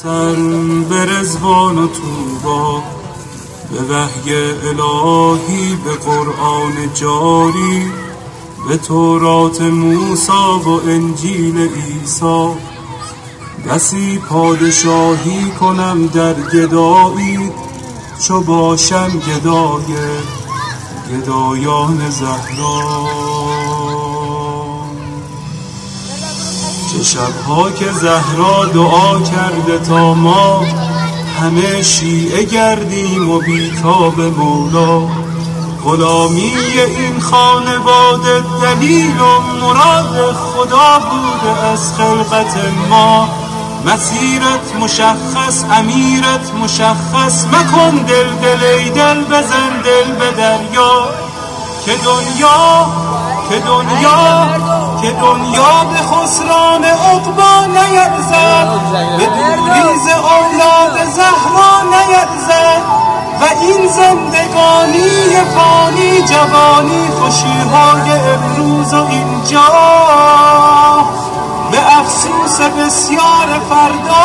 سر به رضوان و طوبی، به وحی الهی، به قرآن جاری، به تورات موسی و انجیل عیسی. بسی پادشاهی کنم در گدایی، چو باشم گدای گدایان زهرا. چه شبها که زهرا دعا کرده تا ما همه شیعه گردیم و بیتاب مولا. غلامی این خانواده دلیل و مراد خدا بوده از خلقت ما. مسیرت مشخص، امیرت مشخص، مکن دل ای دل بزن دل به دریا. که دنیا به خسران عقبی نیرزد، به دوری ز اولاد زهرا نیرزد. و این زندگانی فانی جوانی خوشیهای امروز و اینجا به افسوس بسیار فردا.